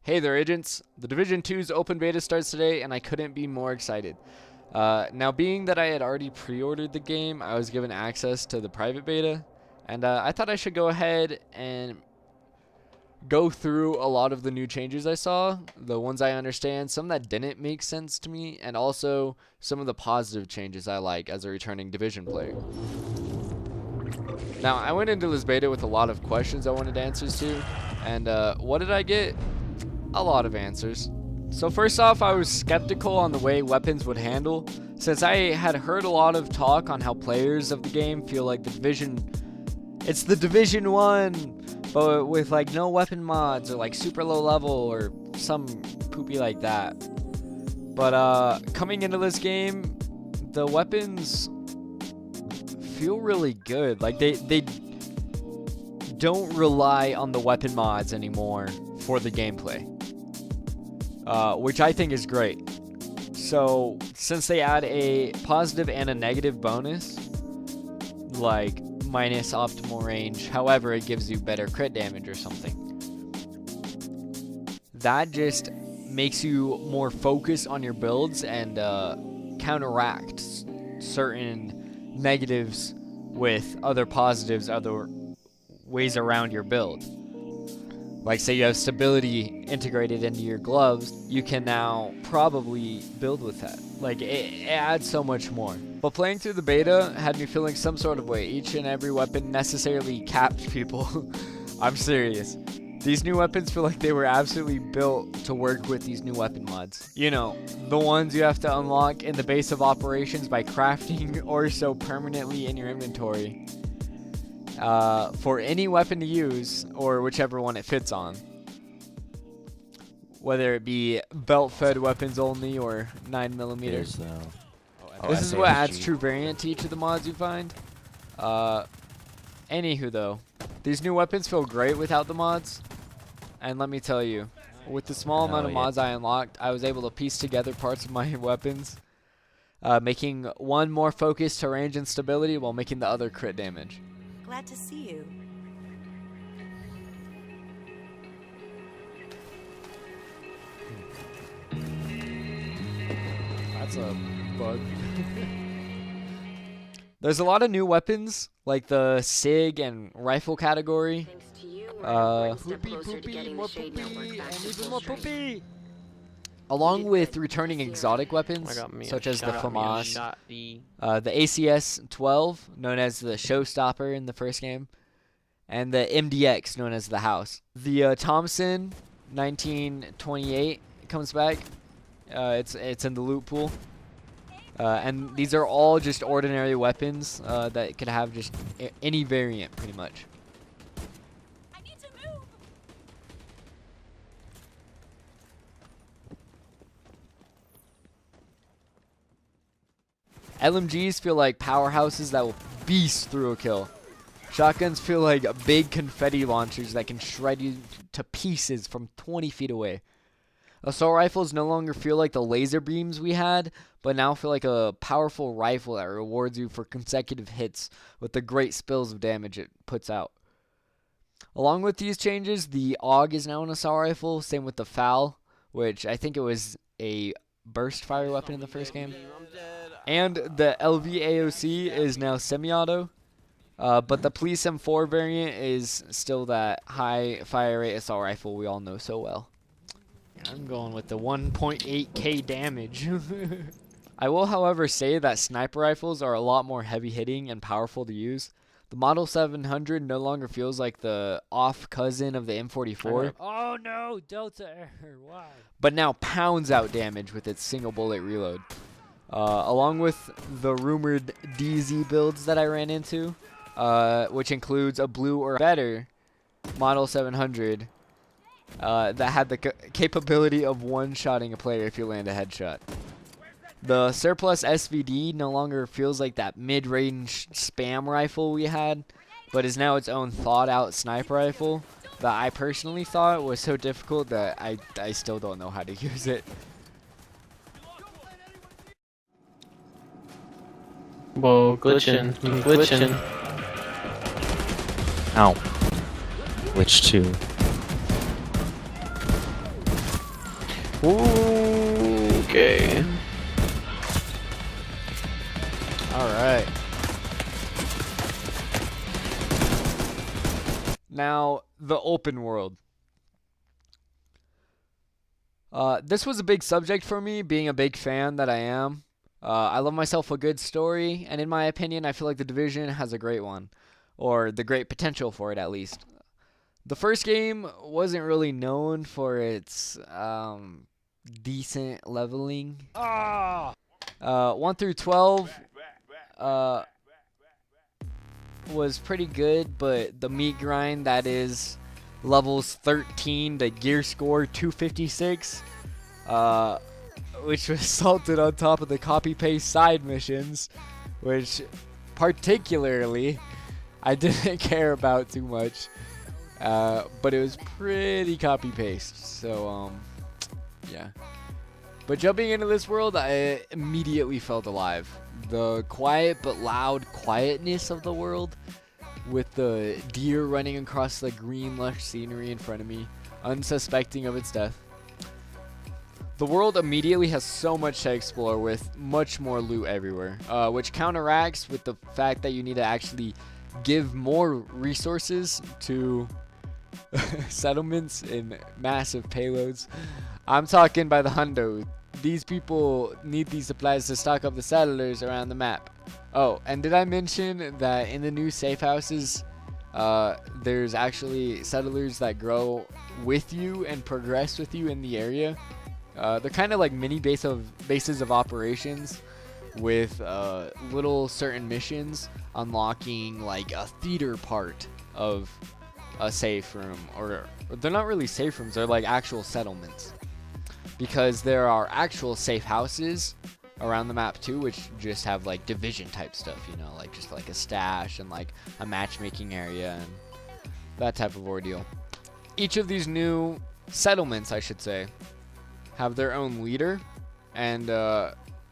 Hey there, agents. The Division 2's open beta starts today, and I couldn't be more excited. Now, being that I had already pre-ordered the game, I was given access to the private beta, and I thought I should go ahead and go through a lot of the new changes I saw, the ones I understand, some that didn't make sense to me, and also some of the positive changes I like as a returning Division player. Now, I went into this beta with a lot of questions I wanted answers to, and what did I get? A lot of answers. So first off, I was skeptical on the way weapons would handle, since I had heard a lot of talk on how players of the game feel like it's the Division 1, but with like no weapon mods or like super low level or some poopy like that. But coming into this game, the weapons feel really good. Like they don't rely on the weapon mods anymore for the gameplay. Which I think is great. So, since they add a positive and a negative bonus, like minus optimal range, however, it gives you better crit damage or something, that just makes you more focused on your builds and counteract certain negatives with other positives, other ways around your build. Like, say you have stability integrated into your gloves, you can now probably build with that. Like, it adds so much more. But playing through the beta had me feeling some sort of way. Each and every weapon necessarily capped people. I'm serious. These new weapons feel like they were absolutely built to work with these new weapon mods. You know, the ones you have to unlock in the base of operations by crafting or so permanently in your inventory. For any weapon to use, or whichever one it fits on. Whether it be belt-fed weapons only, or 9mm. This is what adds true variant to each of the mods you find. Anywho though, these new weapons feel great without the mods. And let me tell you, with the small amount of mods I unlocked, I was able to piece together parts of my weapons. Making one more focused to range and stability while making the other crit damage. Glad to see you. That's a bug. There's a lot of new weapons, like the SIG and rifle category. Poopy, more poopy, and even more poopy. Along with returning exotic weapons, such as the FAMAS, the ACS-12, known as the Showstopper in the first game, and the MDX, known as the House. The Thompson 1928 comes back. It's in the loot pool. And these are all just ordinary weapons that could have just any variant, pretty much. LMGs feel like powerhouses that will beast through a kill. Shotguns feel like big confetti launchers that can shred you to pieces from 20 feet away. Assault rifles no longer feel like the laser beams we had, but now feel like a powerful rifle that rewards you for consecutive hits with the great spills of damage it puts out. Along with these changes, the AUG is now an assault rifle, same with the FAL, which I think it was a burst fire weapon in the first game. And the LV-AOC is now semi-auto, but the Police M4 variant is still that high fire rate assault rifle we all know so well. I'm going with the 1.8k damage. I will, however, say that sniper rifles are a lot more heavy-hitting and powerful to use. The Model 700 no longer feels like the off cousin of the M44. Oh no, Delta error, why? But now pounds out damage with its single bullet reload. Along with the rumored DZ builds that I ran into, which includes a blue or better Model 700 that had the capability of one-shotting a player if you land a headshot. The Surplus SVD no longer feels like that mid-range spam rifle we had, but is now its own thought-out sniper rifle that I personally thought was so difficult that I still don't know how to use it. Whoa, glitching. Ow. Glitch 2. Okay. Alright. Now, the open world. This was a big subject for me, being a big fan that I am. I love myself a good story, and in my opinion, I feel like The Division has a great one. Or the great potential for it, at least. The first game wasn't really known for its decent leveling. 1 through 12 was pretty good, but the meat grind that is levels 13 to gear score 256, which was salted on top of the copy paste side missions, which particularly I didn't care about too much, but it was pretty copy paste. So yeah. But jumping into this world, I immediately felt alive. The quiet but loud quietness of the world, with the deer running across the green lush scenery in front of me, unsuspecting of its death. The world immediately has so much to explore, with much more loot everywhere, which counteracts with the fact that you need to actually give more resources to settlements in massive payloads. I'm talking by the hundo. These people need these supplies to stock up the settlers around the map. Oh, and did I mention that in the new safe houses, there's actually settlers that grow with you and progress with you in the area? They're kind of like mini bases of operations, with little certain missions unlocking like a theater part of a safe room, or they're not really safe rooms, they're like actual settlements, because there are actual safe houses around the map too, which just have like division type stuff, you know, like just like a stash and like a matchmaking area and that type of ordeal. Each of these new settlements, I should say, have their own leader, and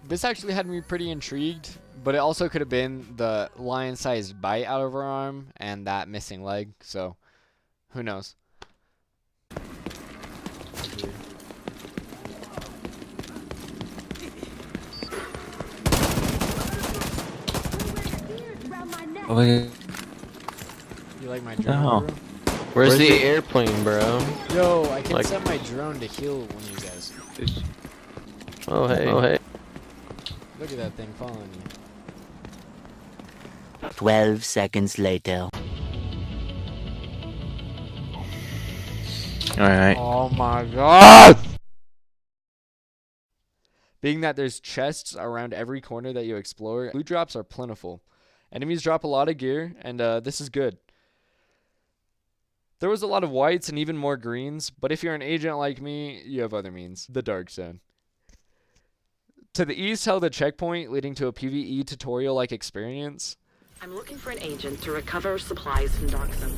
this actually had me pretty intrigued, but it also could have been the lion-sized bite out of her arm and that missing leg, so who knows. Oh, yeah. You like my drone, Oh. bro? Where's the airplane, bro? Yo, I can Like- set my drone to heal one of you guys. Oh hey, oh hey. Look at that thing following you. 12 seconds later. Alright. Oh my god! Being that there's chests around every corner that you explore, loot drops are plentiful. Enemies drop a lot of gear, and this is good. There was a lot of whites and even more greens, but if you're an agent like me, you have other means. The Dark Zone. To the east held a checkpoint leading to a PvE tutorial-like experience. I'm looking for an agent to recover supplies from Dark Zone.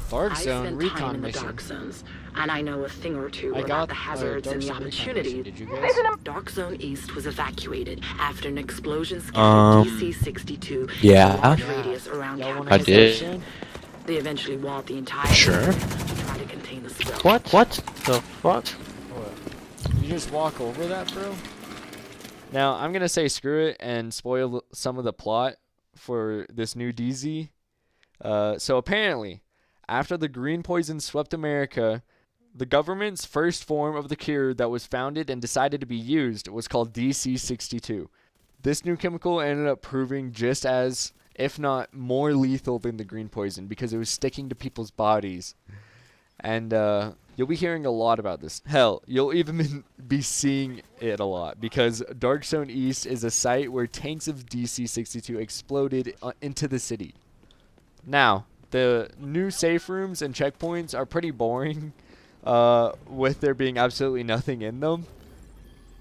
Dark I've Zone spent time recon in the mission. Dark Zones, and I know a thing or two I about got the hazards and the Dark Zone recon mission. opportunities. Did you guys? Dark Zone East was evacuated after an explosion scattered DC-62 yeah. in a large radius around Y'all wanna I campus. go did. soon? They eventually walled the entire Sure. area to try to contain the spill. What the fuck? What? You just walk over that, bro? Now, I'm going to say screw it and spoil some of the plot for this new DZ. So apparently, after the green poison swept America, the government's first form of the cure that was founded and decided to be used was called DC-62. This new chemical ended up proving just as, if not more lethal than the green poison, because it was sticking to people's bodies. And you'll be hearing a lot about this. Hell, you'll even be seeing it a lot, because Dark Zone East is a site where tanks of DC-62 exploded into the city. Now, the new safe rooms and checkpoints are pretty boring, with there being absolutely nothing in them.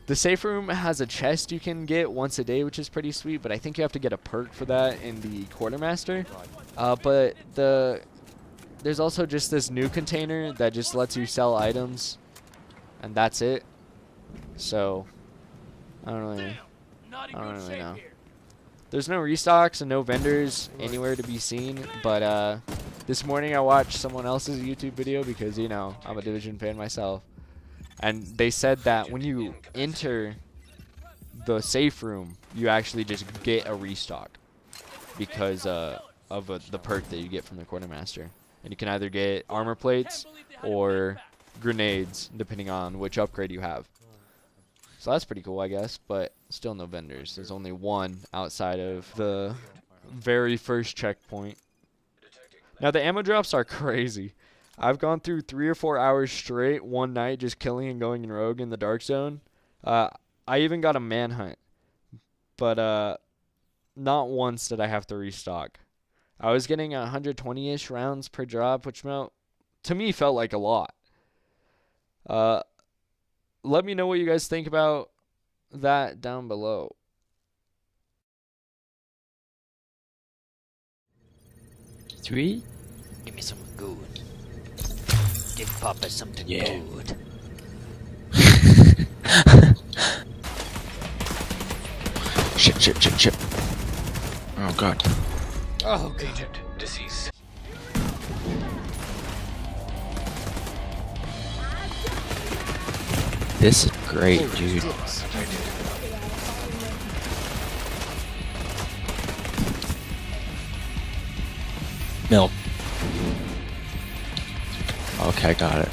The safe room has a chest you can get once a day, which is pretty sweet, but I think you have to get a perk for that in the Quartermaster. But there's also just this new container that just lets you sell items, and that's it. So, I don't really know. There's no restocks and no vendors anywhere to be seen, but this morning I watched someone else's YouTube video because, you know, I'm a Division fan myself. And they said that when you enter the safe room, you actually just get a restock because of the perk that you get from the quartermaster. And you can either get armor plates or grenades, depending on which upgrade you have. So that's pretty cool, I guess, but still no vendors. There's only one outside of the very first checkpoint. Now, the ammo drops are crazy. I've gone through 3 or 4 hours straight one night just killing and going in rogue in the dark zone. I even got a manhunt, but not once did I have to restock. I was getting 120-ish rounds per drop, which to me felt like a lot. Let me know what you guys think about that down below. Three? Give me some good. Give Papa something good. Shit. Oh god. Oh, God. Deceased. This is great, dude. Milk. Okay, got it.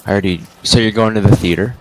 I already. So you're going to the theater?